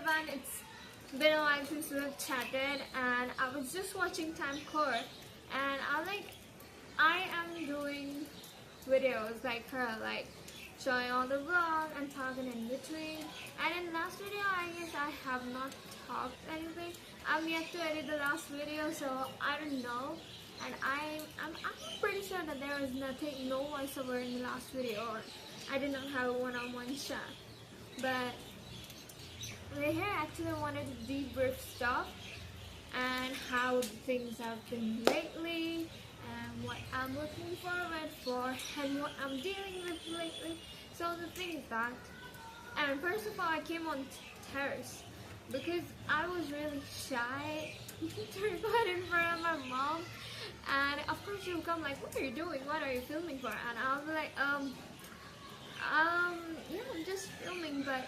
everyone, it's been a while since we've chatted, and I was just watching Time Core, and I am doing videos like her, like showing all the vlog and talking in between. And in last video, I guess I have not talked anything. I'm yet to edit the last video, so I don't know. And I'm pretty sure that there was no voiceover in the last video, or I did not have a one-on-one chat. But we're here actually wanted to debrief stuff and how things have been lately and what I'm looking forward for and what I'm dealing with lately. So the thing is that, and first of all, I came on terrace because I was really shy to record in front of my mom, and of course she'll come like, what are you doing, what are you filming for? And I'll be like, yeah, I'm just filming, but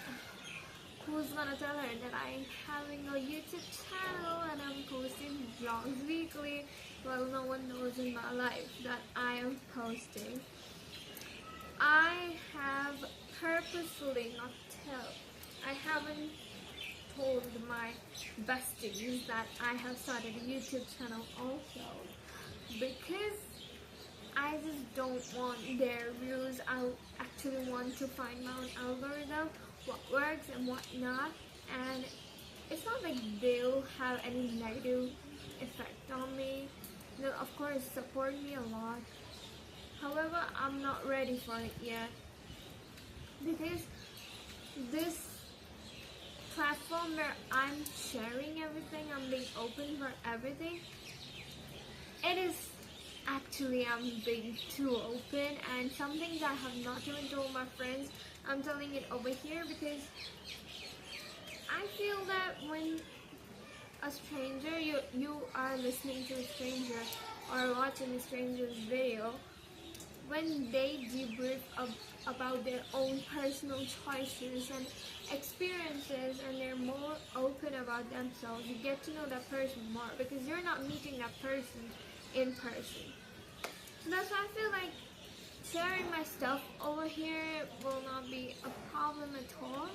who's gonna tell her that I'm having a YouTube channel and I'm posting vlogs weekly? Well, no one knows in my life that I am posting. I have purposefully not I haven't told my besties that I have started a YouTube channel also, because I just don't want their views. I actually want to find my own algorithm, what works and what not, and it's not like they'll have any negative effect on me. They'll of course support me a lot. However, I'm not ready for it yet, because this platform where I'm sharing everything, I'm being open for everything, it is actually I'm being too open, and some things I have not even told my friends, I'm telling it over here, because I feel that when a stranger, you are listening to a stranger or watching a stranger's video, when they debrief about their own personal choices and experiences, and they're more open about themselves, you get to know that person more, because you're not meeting that person in person. So that's why I feel like sharing my stuff over here will not be a problem at all,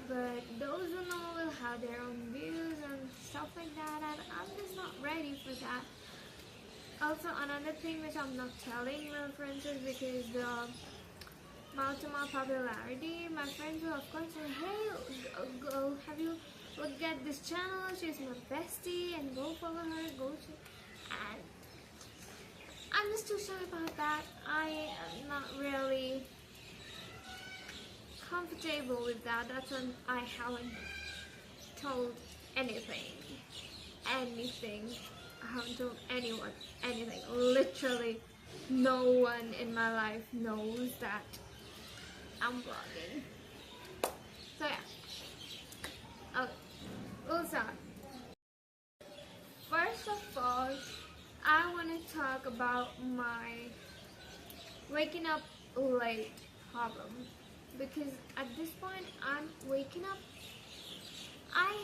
but those who know will have their own views and stuff like that, and I'm just not ready for that. Also, another thing which I'm not telling my friends is because the mouth-to-mouth popularity, my friends will of course say, hey, go, have you looked at this channel, she's my bestie, and go follow her, and I'm just too shy about that. I am not really comfortable with that. That's when I haven't told anything. I haven't told anyone anything. Literally no one in my life knows that I'm vlogging. So yeah. Okay, we'll start. First of all, I want to talk about my waking up late problem, because at this point I'm waking up. I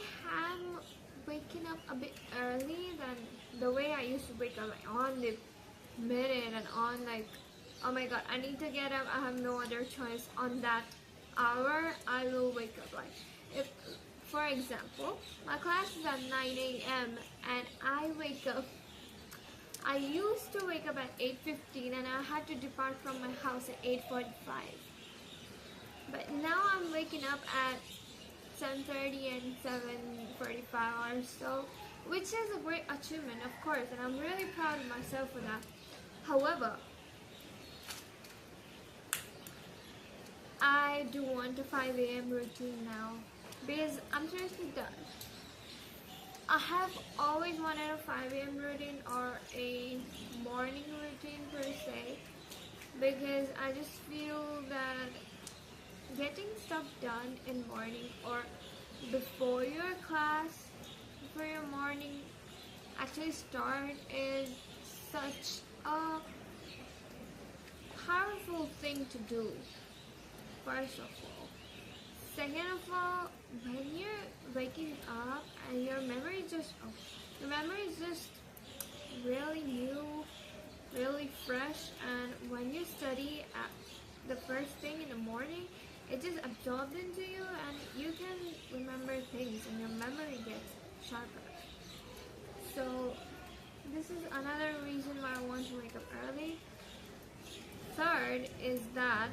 am waking up a bit early than the way I used to wake up, like on the minute and on like, oh my god, I need to get up, I have no other choice. On that hour I will wake up. Like, if for example my class is at 9 a.m. and I used to wake up at 8:15 and I had to depart from my house at 8:45. But now I'm waking up at 7:30 and 7:45 or so, which is a great achievement, of course, and I'm really proud of myself for that. However, I do want a 5 a.m. routine now, because I'm seriously done. I have always wanted a 5 a.m. routine or a morning routine per se, because I just feel that getting stuff done in morning or before your class, before your morning actually start, is such a powerful thing to do, first of all. Second of all, when you're waking up and your memory is just really new, really fresh, and when you study at the first thing in the morning, it just absorbed into you and you can remember things. sharper. So this is another reason why I want to wake up early. Third is that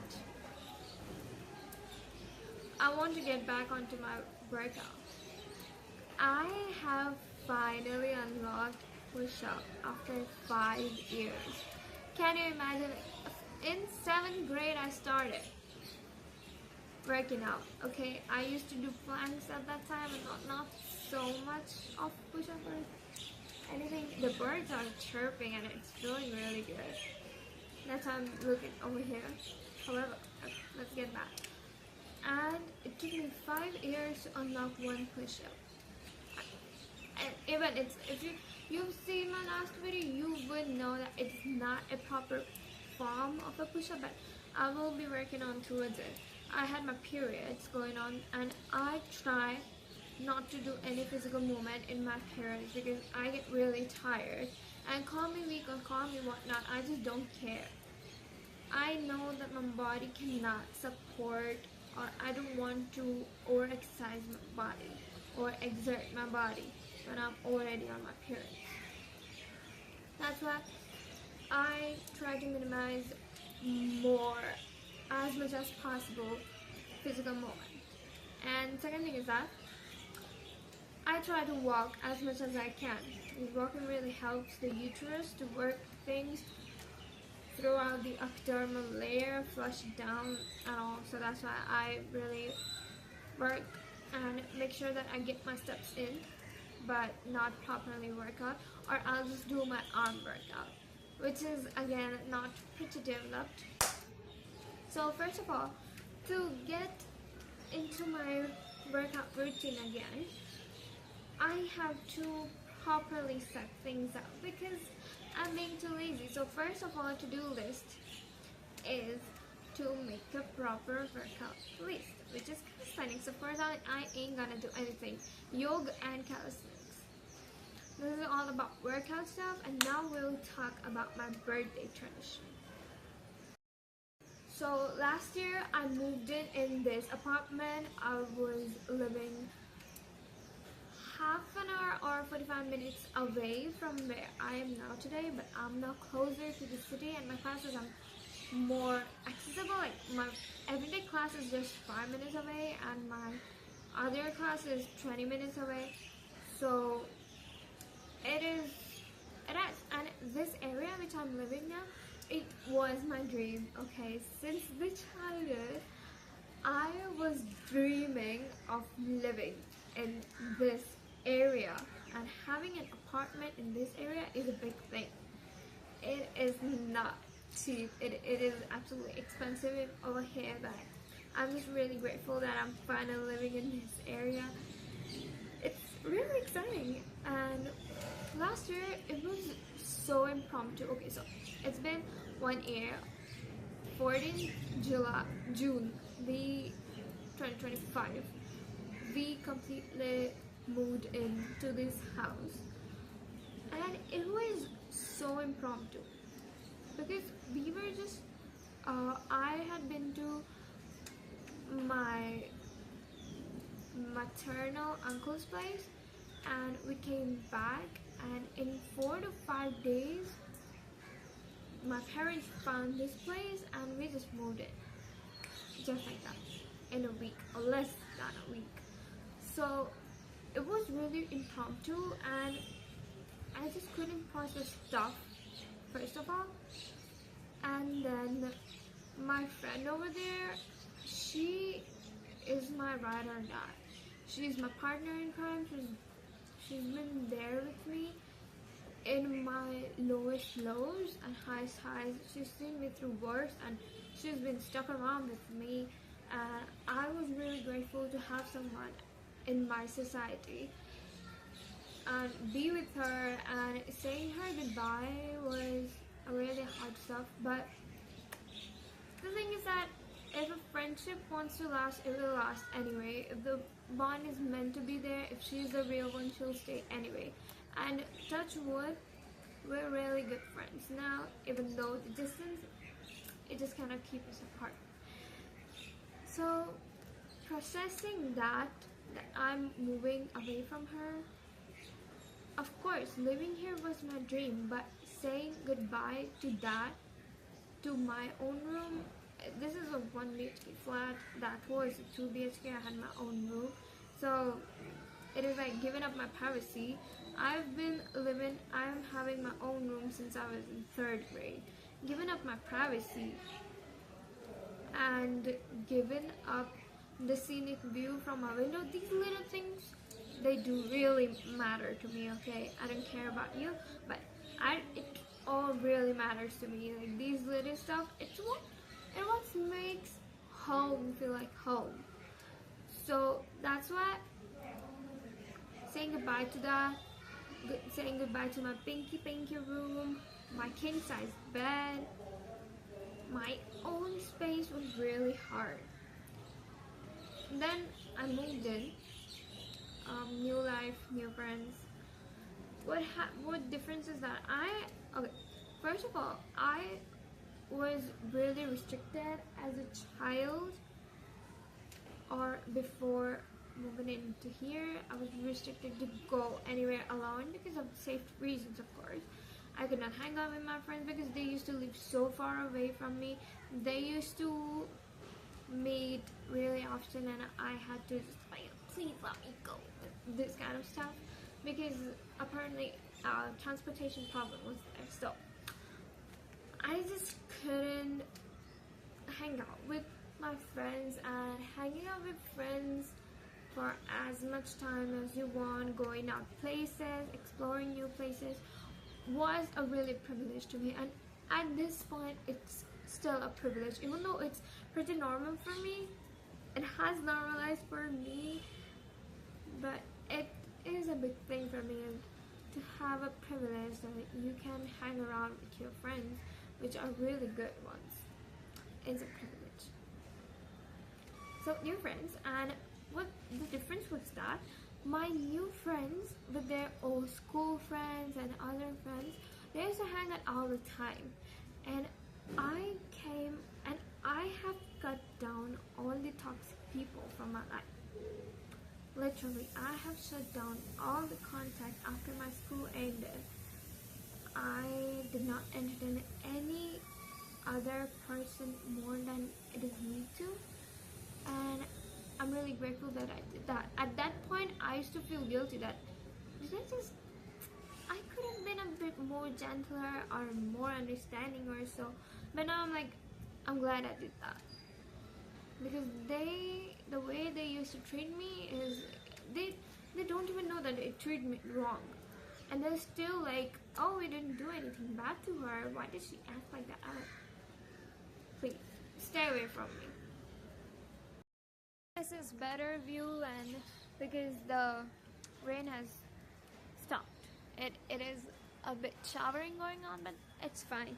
I want to get back onto my workout. I have finally unlocked push-up after 5 years. Can you imagine? In 7th grade I started working out. Okay, I used to do planks at that time and not so much of push-up or anything. The birds are chirping and it's feeling really good. That's why I'm looking over here. However, let's get back. And it took me 5 years to unlock one push-up. And even if you've seen my last video, you would know that it's not a proper form of a push-up, but I will be working on towards it. I had my periods going on and I try not to do any physical movement in my periods because I get really tired. And call me weak or call me whatnot, I just don't care. I know that my body cannot support, or I don't want to overexercise my body or exert my body when I'm already on my period. That's why I try to minimize more, as much as possible, physical movement. And second thing is that I try to walk as much as I can. Walking really helps the uterus to work things throughout the ectodermal layer, flush it down and all. So that's why I really work and make sure that I get my steps in, but not properly work out, or I'll just do my arm workout, which is again not pretty developed. So first of all, to get into my workout routine again, I have to properly set things up because I'm being too lazy. So first of all, to-do list is to make a proper workout list, which is calisthenics. So first I ain't gonna do anything. Yoga and calisthenics. This is all about workout stuff, and now we'll talk about my birthday tradition. So last year I moved in this apartment. I was living half an hour or 45 minutes away from where I am now today, but I'm now closer to the city and my classes are more accessible. Like my everyday class is just 5 minutes away and my other class is 20 minutes away. So it is, and this area which I'm living now, it was my dream. Okay, since the childhood I was dreaming of living in this area, and having an apartment in this area is a big thing. It is not cheap. It is absolutely expensive over here, but I'm just really grateful that I'm finally living in this area. It's really exciting. And last year it was so impromptu. Okay, so it's been 1 year. 14th June 2025, we completely moved into this house, and it was so impromptu because we were just I had been to my maternal uncle's place and we came back, and in 4 to 5 days my parents found this place and we just moved it just like that in a week or less than a week. So it was really impromptu and I just couldn't process stuff first of all. And then my friend over there, she is my ride or die. She's my partner in crime. She's been there with me in my lowest lows and highest highs. She's seen me through worse and she's been stuck around with me. I was really grateful to have someone in my society and be with her, and saying her goodbye was a really hard stuff. But the thing is that if a friendship wants to last, it will last anyway. If the bond is meant to be there, if she's the real one, she'll stay anyway. And touch wood, we're really good friends now, even though the distance, it just kind of keeps us apart. So processing that I'm moving away from her of course, living here was my dream, but saying goodbye to that, to my own room. This is a 1 BHK flat. That was a 2 BHK. I had my own room. So it is like giving up my privacy. I'm having my own room since I was in 3rd grade. Giving up my privacy and giving up the scenic view from my window, these little things, they do really matter to me, okay? I don't care about you, but it all really matters to me. Like these little stuff, it what makes home feel like home. So that's why saying goodbye to that, saying goodbye to my pinky room, my king size bed, my own space was really hard. And then I moved in, new life, new friends. What difference is that okay, first of all, I was really restricted as a child, or before moving into here, I was restricted to go anywhere alone because of safety reasons, of course. I could not hang out with my friends because they used to live so far away from me. They used to meet really often and I had to just like, please let me go, this kind of stuff, because apparently transportation problem was there. So I just couldn't hang out with my friends, and hanging out with friends for as much time as you want, going out places, exploring new places, was a really privilege to me. And at this point, it's still a privilege, even though it's pretty normal for me. It has normalized for me, but it is a big thing for me to have a privilege that you can hang around with your friends, which are really good ones. It's a privilege. So new friends, and what the difference was that my new friends with their old school friends and other friends, they used to hang out all the time, and I came and I have cut down all the toxic people from my life. Literally, I have shut down all the contact after my school ended. I did not entertain any other person more than it is me too, and I'm really grateful that I did that. At that point, I used to feel guilty that I could have been a bit more gentler or more understanding or so, but now I'm glad I did that, because the way they used to treat me is they don't even know that they treat me wrong, and they're still like, oh, we didn't do anything bad to her, why did she act like that? Please stay away from me. This is better view, and because the rain has stopped, it is a bit showering going on, but it's fine.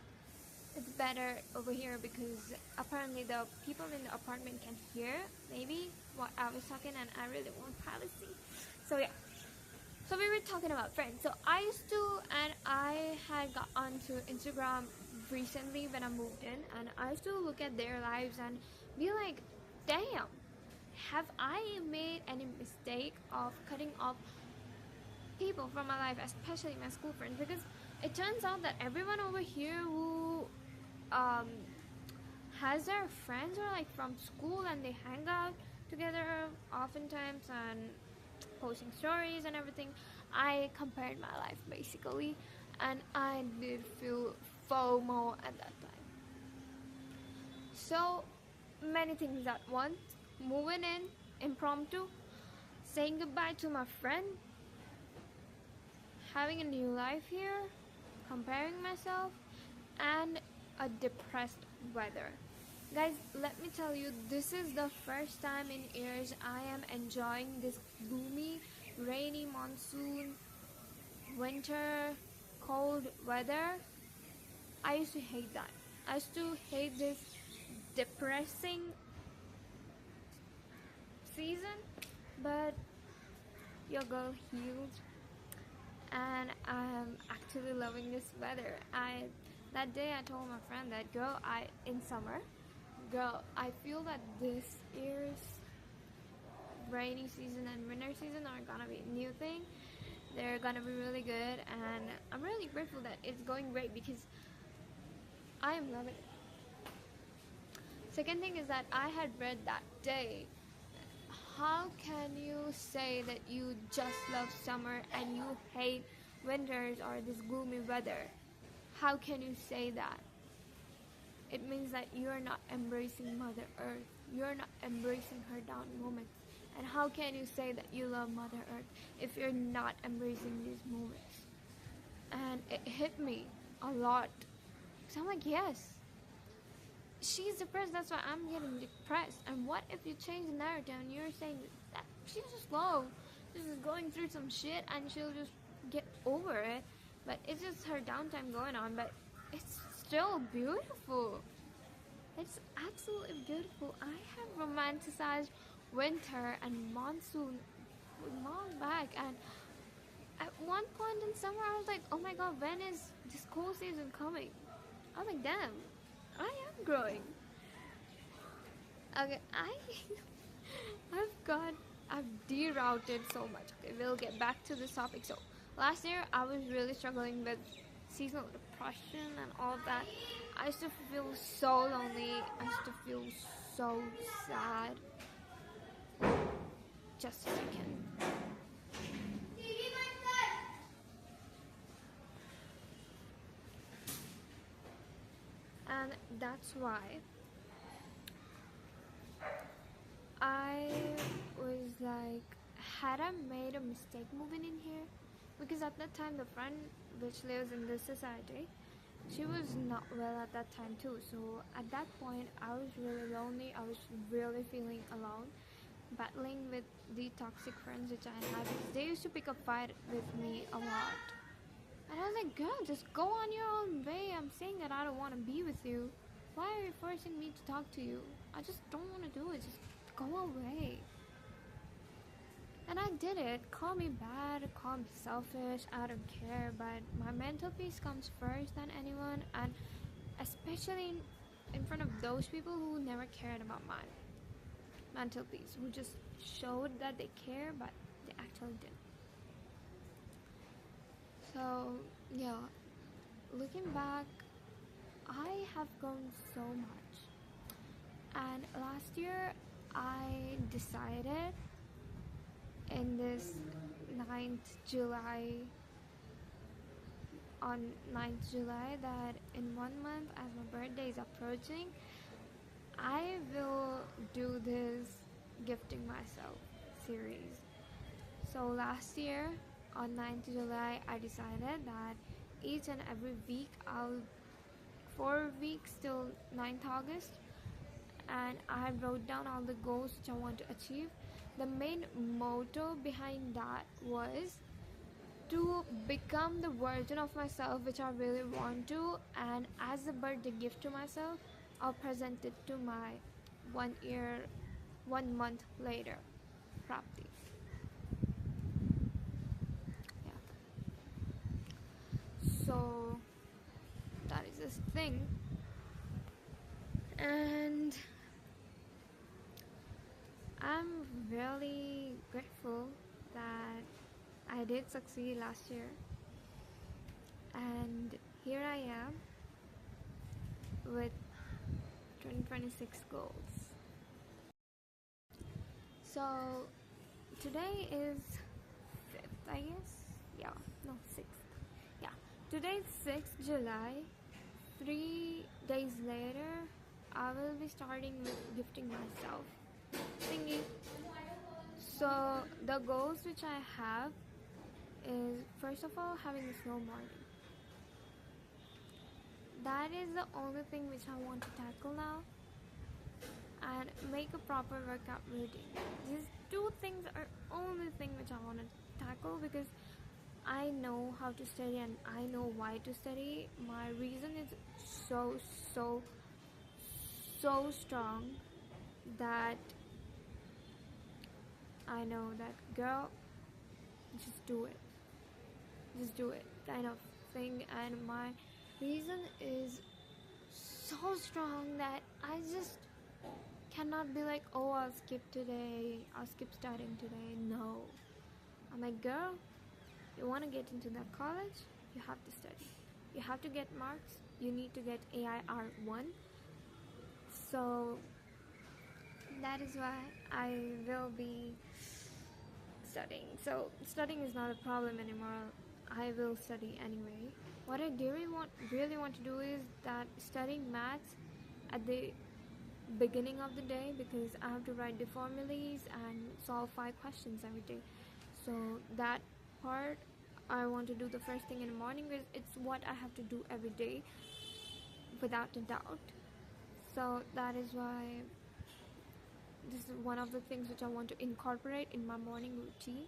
It's better over here because apparently the people in the apartment can hear maybe what I was talking, and I really want privacy. So yeah, so we were talking about friends. So I had got onto Instagram recently when I moved in, and I used to look at their lives and be like, damn, have I made any mistake of cutting off people from my life, especially my school friends? Because it turns out that everyone over here who has their friends are like from school, and they hang out together oftentimes and posting stories and everything. I compared my life basically, and I did feel FOMO at that time. So many things at once: moving in, impromptu, saying goodbye to my friend, having a new life here, comparing myself, and a depressed weather. Guys, let me tell you, this is the first time in years I am enjoying this gloomy, rainy monsoon, winter, cold weather. I used to hate that. I used to hate this depressing season, but your girl healed, and I am actually loving this weather. That day I told my friend that, in summer, I feel that this year's rainy season and winter season are gonna be a new thing, they're gonna be really good, and I'm really grateful that it's going great because I am loving it. Second thing is that I had read that day, how can you say that you just love summer and you hate winters or this gloomy weather? How can you say that? It means that you're not embracing Mother Earth. You're not embracing her down moments. And how can you say that you love Mother Earth if you're not embracing these moments? And it hit me a lot. So I'm like, yes, she's depressed, that's why I'm getting depressed. And what if you change the narrative and you're saying that she's just low, she's just going through some shit and she'll just get over it, but it's just her downtime going on, but it's still beautiful. It's absolutely beautiful. I have romanticized winter and monsoon long back, and at one point in summer I was like, oh my god, when is this cool season coming? I'm like, damn, I am growing. Okay, I've derouted so much. Okay, we'll get back to this topic. So last year I was really struggling with seasonal depression and all of that. I used to feel so lonely. I used to feel so sad. Just a second. And that's why I was like, had I made a mistake moving in here? Because at that time, the friend which lives in this society, she was not well at that time too. So at that point, I was really lonely. I was really feeling alone, battling with the toxic friends which I had, because they used to pick a fight with me a lot. And I was like, girl, just go on your own way. I'm saying that I don't want to be with you. Why are you forcing me to talk to you? I just don't want to do it. Just go away. And I did it. Call me bad, call me selfish, I don't care. But my mental peace comes first than anyone. And especially in front of those people who never cared about my mental peace. Who just showed that they care, but they actually didn't. So, yeah, looking back, I have grown so much. And last year, I decided in this 9th July, on 9th July, that in 1 month, as my birthday is approaching, I will do this gifting myself series. So last year, on 9th July, I decided that each and every week, 4 weeks till 9th August, and I wrote down all the goals which I want to achieve. The main motto behind that was to become the version of myself which I really want to, and as a birthday gift to myself, I'll present it to my 1 month later Prapti. So that is this thing, and I'm really grateful that I did succeed last year, and here I am with 2026 goals. So today is 5th, I guess. Yeah, no, 6th. Yeah, today is 6th July. 3 days later, I will be starting with gifting myself thingy. So the goals which I have is, first of all, having a slow morning. That is the only thing which I want to tackle now, and make a proper workout routine. These two things are only thing which I want to tackle, because I know how to study and I know why to study. My reason is so strong that I know that, girl, just do it kind of thing. And my reason is so strong that I just cannot be like, oh, I'll skip today, I'll skip studying today. No, I'm like, girl, You want to get into that college, you have to study. You have to get marks, you need to get AIR1. So that is why I will be studying. So studying is not a problem anymore. I will study anyway. What I really want to do is that studying maths at the beginning of the day, because I have to write the formulas and solve 5 questions every day. So that part I want to do the first thing in the morning, because it's what I have to do every day without a doubt. So that is why this is one of the things which I want to incorporate in my morning routine.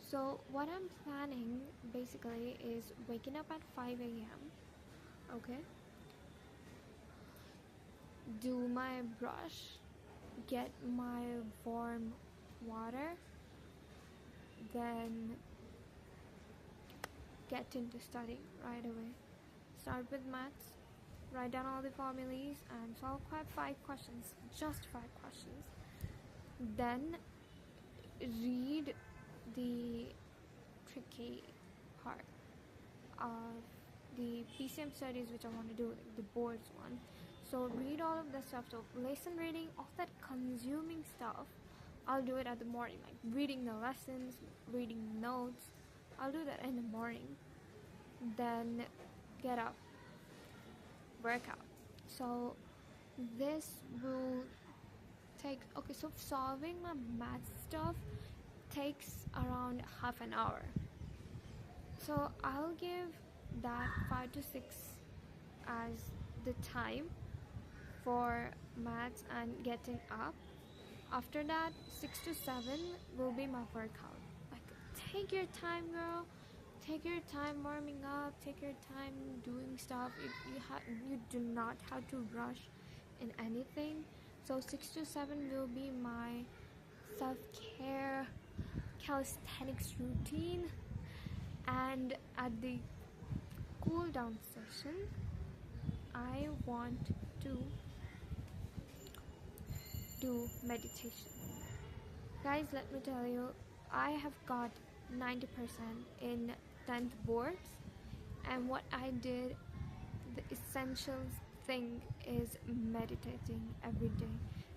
So what I'm planning basically is waking up at 5 a.m. Okay, do my brush, get my warm water, then get into studying right away. Start with maths, write down all the formulas and solve 5 questions, just 5 questions. Then read the tricky part of the PCM studies which I want to do, like the boards one. So read all of the stuff. So lesson reading, all that consuming stuff, I'll do it at the morning, like reading the lessons, reading notes. I'll do that in the morning. Then get up, workout. So this will take, okay, so solving my math stuff takes around half an hour. So I'll give that 5 to 6 as the time for maths and getting up. After that, 6 to 7 will be my workout. Like, take your time, girl. Take your time warming up. Take your time doing stuff. You do not have to rush in anything. So 6 to 7 will be my self-care calisthenics routine. And at the cool down session, I want to do meditation. Guys, let me tell you, I have got 90% in 10th boards, and what I did, the essential thing is meditating every day,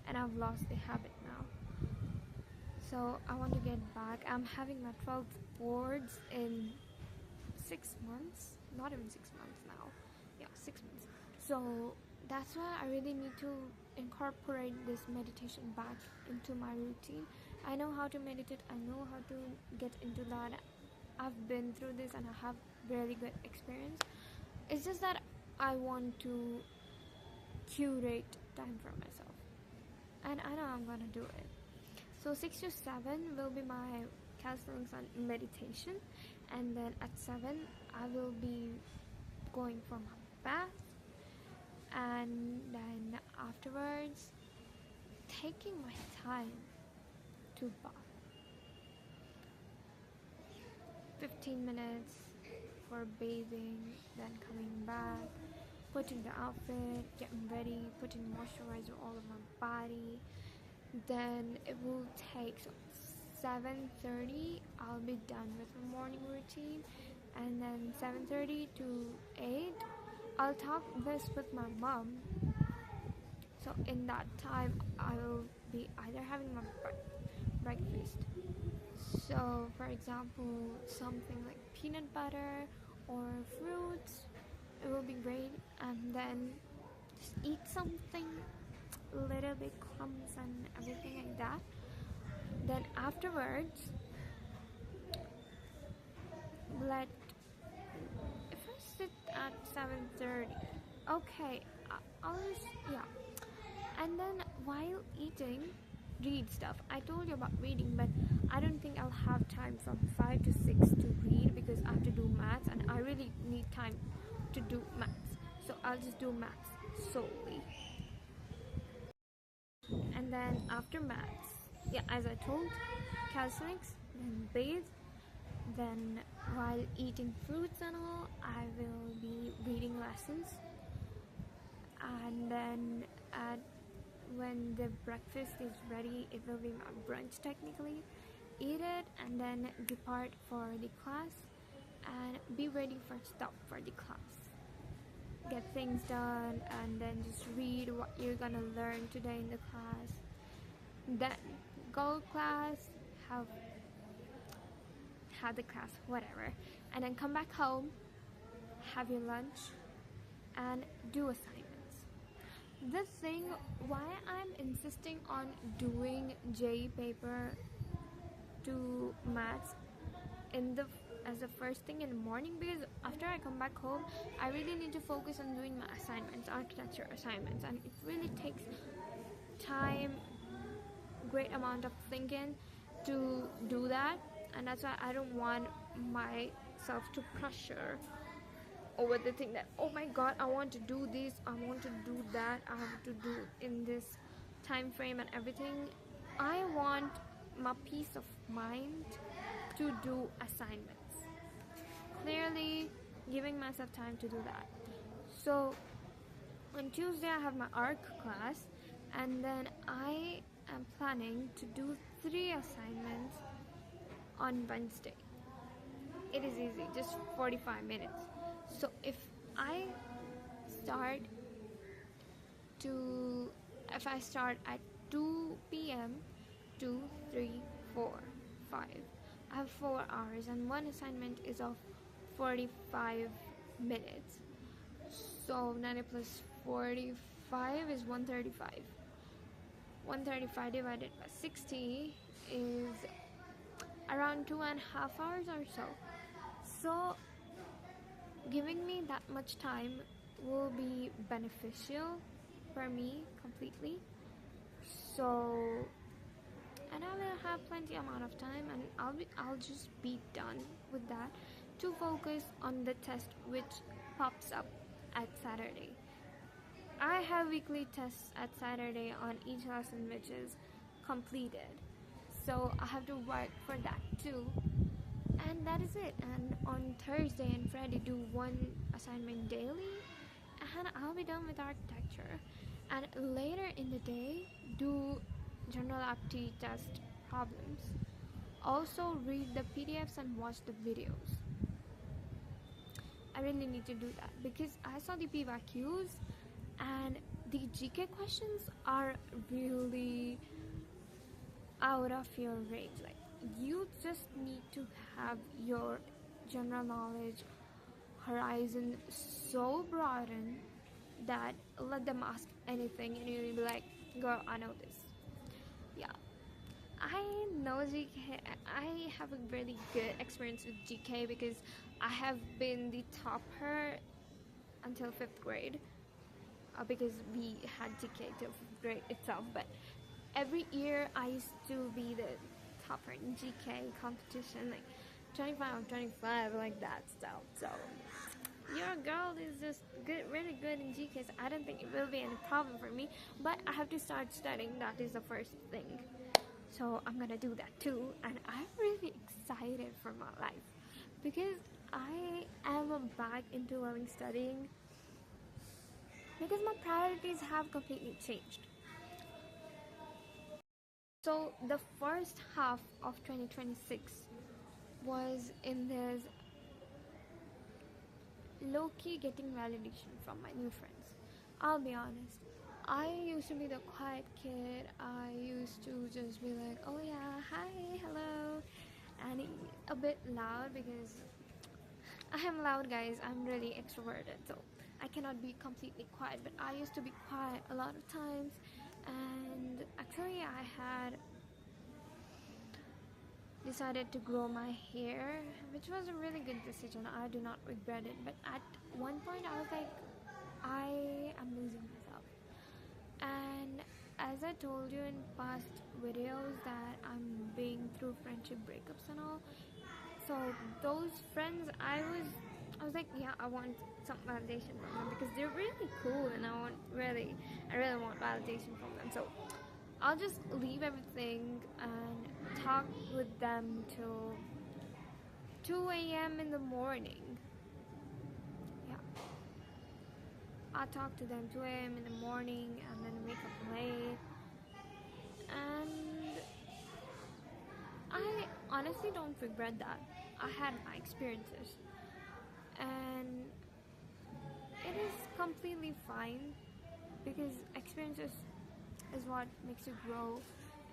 and I've lost the habit now. So I want to get back. I'm having my 12th boards in 6 months, not even 6 months now. Yeah, 6 months. So that's why I really need to incorporate this meditation back into my routine. I know how to meditate, I know how to get into that. I've been through this and I have really good experience. It's just that I want to curate time for myself, and I know I'm gonna do it. So 6 to 7 will be my calisthenics and meditation, and then at 7 I will be going for my bath, and then afterwards taking my time to bath. 15 minutes for bathing, then coming back, putting the outfit, getting ready, putting moisturizer all over my body. Then it will take 7:30 I'll be done with my morning routine, and then 7:30 to 8 I'll talk this with my mom. So in that time I will be either having my breakfast, so for example something like peanut butter or fruits, it will be great, and then just eat something, little bit crumbs and everything like that. Then afterwards, if I sit at 7:30, okay, I'll just, yeah. And then while eating, read stuff. I told you about reading, but I don't think I'll have time from 5 to 6 to read, because I have to do maths and I really need time to do maths. So I'll just do maths solely. And then after maths, yeah, as I told, calisthenics, then bathe, then while eating fruits and all, I will be reading lessons, and then when the breakfast is ready, it will be my brunch technically. Eat it, it and then depart for the class and be ready for stop for the class. Get things done and then just read what you're gonna learn today in the class. Then go class, have the class, whatever, and then come back home, have your lunch, and do assignments. The thing why I'm insisting on doing J paper to maths as the first thing in the morning, because after I come back home I really need to focus on doing my assignments, architecture assignments, and it really takes time, great amount of thinking to do that, and that's why I don't want myself to pressure over the thing that, oh my god, I want to do this, I want to do that, I have to do in this time frame and everything. I want my peace of mind to do assignments, clearly giving myself time to do that. So on Tuesday I have my ARC class, and then I am planning to do 3 assignments on Wednesday. It is easy, just 45 minutes. So if I start at 2 p.m. 2, 3, 4, 5, I have 4 hours, and one assignment is of 45 minutes. So 90 plus 45 is 135. 135 divided by 60 is around 2.5 hours or so. So giving me that much time will be beneficial for me completely. So, and I will have plenty amount of time, and I'll just be done with that to focus on the test which pops up at Saturday. I have weekly tests at Saturday on each lesson which is completed, so I have to work for that too, and that is it. And on Thursday and Friday do 1 assignment daily, and I'll be done with architecture. And later in the day do general aptitude test problems. Also read the PDFs and watch the videos. I really need to do that because I saw the PYQs and the GK questions are really out of your range. Like, you just need to have your general knowledge horizon so broadened that let them ask anything and you'll be like, girl, I know this. Yeah, I know GK. I have a really good experience with GK because I have been the topper until 5th grade, because we had GK till 5th grade itself, but every year I used to be the topper in GK competition, like 25 or 25, like that stuff. So your girl is just good, really good in GK, so I don't think it will be any problem for me, but I have to start studying. That is the first thing, so I'm gonna do that too. And I'm really excited for my life because I am back into loving studying because my priorities have completely changed. So the first half of 2026 was in this low-key getting validation from my new friends. I'll be honest, I used to be the quiet kid. I used to just be like, oh yeah, hi, hello, and a bit loud because I am loud, guys. I'm really extroverted, so I cannot be completely quiet, but I used to be quiet a lot of times. And actually I had decided to grow my hair, which was a really good decision. I do not regret it, but at one point I was like, I am losing myself. And as I told you in past videos that I'm being through friendship breakups and all, so those friends, I was like, yeah, I want some validation from them because they're really cool, and I really want validation from them. So I'll just leave everything and talk with them till 2 a.m. in the morning. Yeah, I'll talk to them 2 a.m. in the morning and then wake up late. And I honestly don't regret that. I had my experiences, and it is completely fine because experiences is what makes you grow,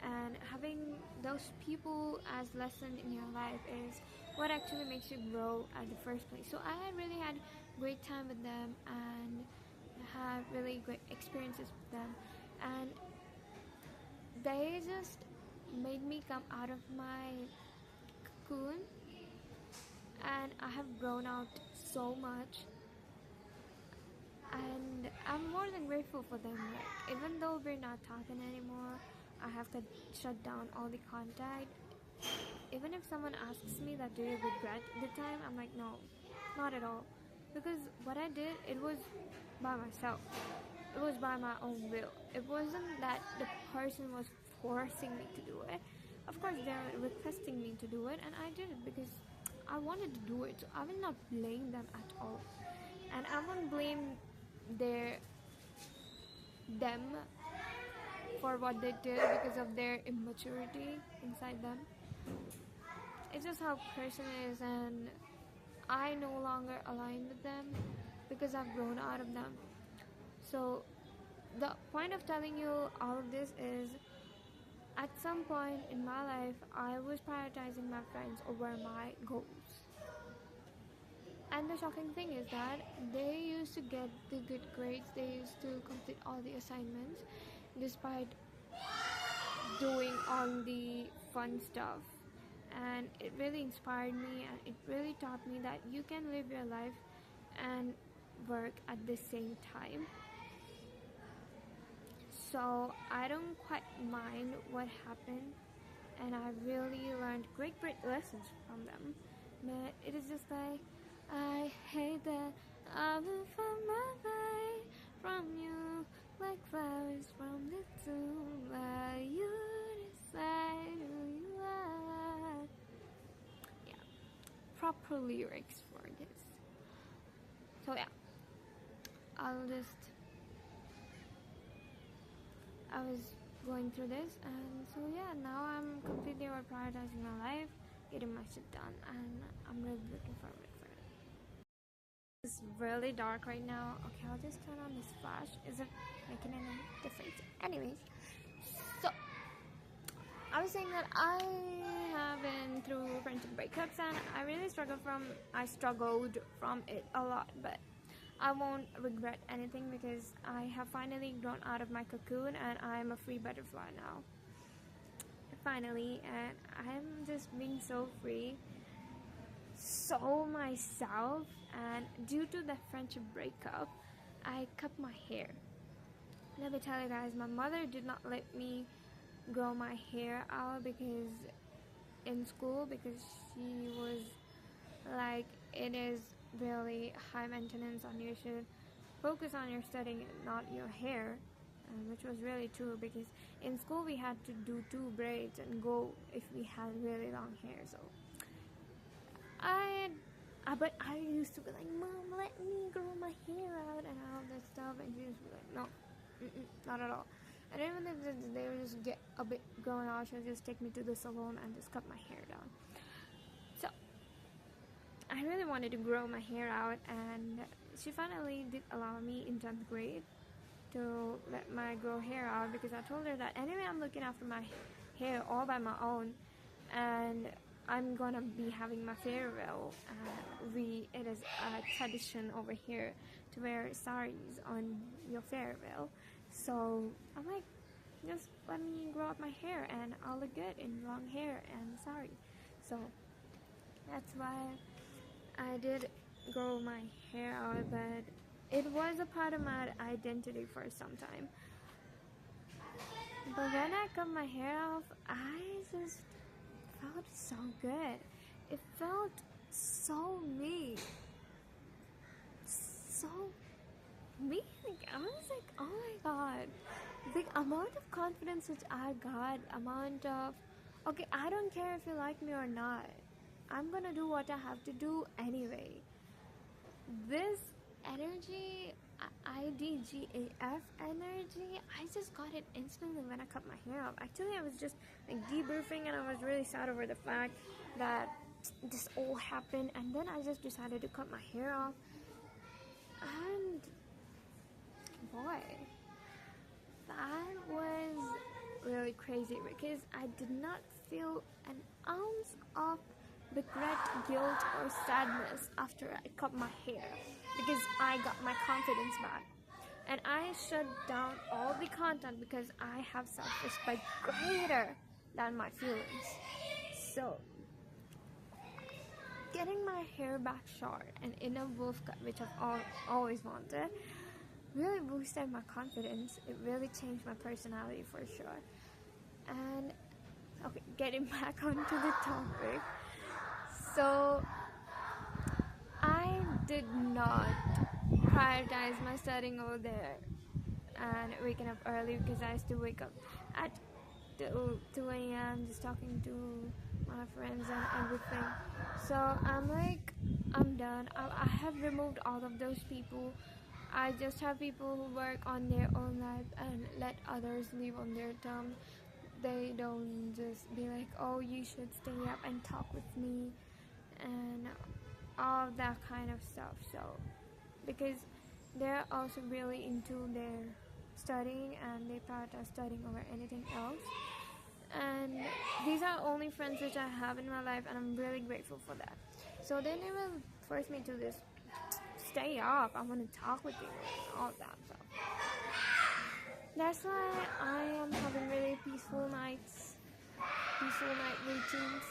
and having those people as lesson in your life is what actually makes you grow at the first place. So I had really had great time with them and had really great experiences with them, and they just made me come out of my cocoon, and I have grown out so much, and I'm more than grateful for them. Like, even though we're not talking anymore, I have to shut down all the contact. Even if someone asks me that do you regret the time, I'm like, no, not at all, because what I did, it was by myself. It was by my own will. It wasn't that the person was forcing me to do it. Of course they were requesting me to do it, and I did it because I wanted to do it. So I will not blame them at all, and I won't blame their them for what they did because of their immaturity inside them. It's just how person is, and I no longer align with them because I've grown out of them. So the point of telling you all of this is, at some point in my life I was prioritizing my friends over my goals. And the shocking thing is that they used to get the good grades, they used to complete all the assignments despite doing all the fun stuff. And it really inspired me, and it really taught me that you can live your life and work at the same time. So I don't quite mind what happened, and I really learned great lessons from them. But it is just like, I hate that I will find my way from you like flowers from the tomb, while you decide who you are. Yeah, proper lyrics for this. So yeah, I was going through this, and so yeah, now I'm completely about prioritizing my life, getting my shit done, and I'm really looking forward for it. It's really dark right now. Okay, I'll just turn on this flash. Is it making any difference? Anyways, so I was saying that I have been through friendship breakups, and I struggled from it a lot, but I won't regret anything because I have finally grown out of my cocoon and I'm a free butterfly now. Finally, and I'm just being so free, so myself. And due to the friendship breakup, I cut my hair. Let me tell you guys, my mother did not let me grow my hair out because in school, because she was like, it is really high maintenance and you should focus on your studying and not your hair, which was really true because in school we had to do 2 braids and go if we had really long hair. So but I used to be like, Mom, let me grow my hair out and all that stuff, and she used to be like, no, not at all. And even if they would just get a bit grown out, she'll just take me to the salon and just cut my hair down. So I really wanted to grow my hair out, and she finally did allow me in 10th grade to let my grow hair out because I told her that anyway I'm looking after my hair all by my own, and I'm gonna be having my farewell. It is a tradition over here to wear saris on your farewell. So I'm like, just let me grow up my hair and I'll look good in long hair and sari. So that's why I did grow my hair out, but it was a part of my identity for some time. But when I cut my hair off, I just felt so good. It felt so me. So me. Like, I was like, oh my god. The amount of confidence which I got, amount of, okay, I don't care if you like me or not. I'm gonna do what I have to do anyway. This energy IDGAF energy. I just got it instantly when I cut my hair off. Actually, I was just like debriefing and I was really sad over the fact that this all happened, and then I just decided to cut my hair off. And boy, that was really crazy because I did not feel an ounce of regret, guilt, or sadness after I cut my hair because I got my confidence back. And I shut down all the content because I have self-respect greater than my feelings. So, getting my hair back short and in a wolf cut, which I've always wanted, really boosted my confidence. It really changed my personality for sure. And okay, getting back onto the topic. So I did not prioritize my studying over there and waking up early because I used to wake up at 2 a.m. just talking to my friends and everything. So I'm like, I'm done. I have removed all of those people. I just have people who work on their own life and let others live on their terms. They don't just be like, oh, you should stay up and talk with me and all that kind of stuff. So because they're also really into their studying and they prioritize studying over anything else. And these are only friends which I have in my life, and I'm really grateful for that. So they never force me to this stay up, I want to talk with you and all that stuff. That's why I am having really peaceful night routines.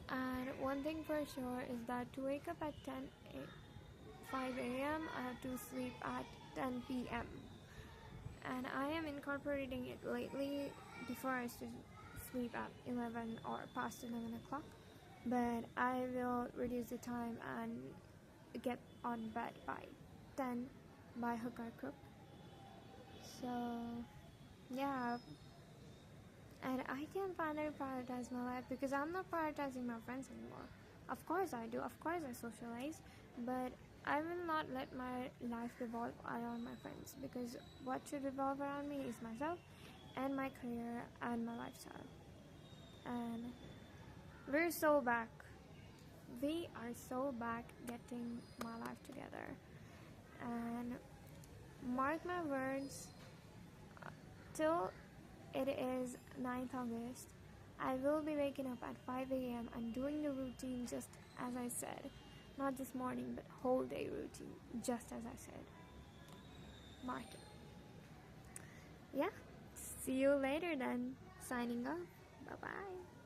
And one thing for sure is that to wake up at 5 a.m. I have to sleep at 10 p.m. And I am incorporating it lately. Before I used to sleep at 11 or past 11 o'clock. But I will reduce the time and get on bed by 10 by hook or crook. So yeah, and I can finally prioritize my life because I'm not prioritizing my friends anymore. Of course I do, of course I socialize, but I will not let my life revolve around my friends because what should revolve around me is myself and my career and my lifestyle. And we're so back. We are so back getting my life together. And mark my words, till it is 9th August, I will be waking up at 5 a.m. and doing the routine just as I said. Not just morning, but whole day routine, just as I said. Mark it. Yeah, see you later then. Signing off. Bye-bye.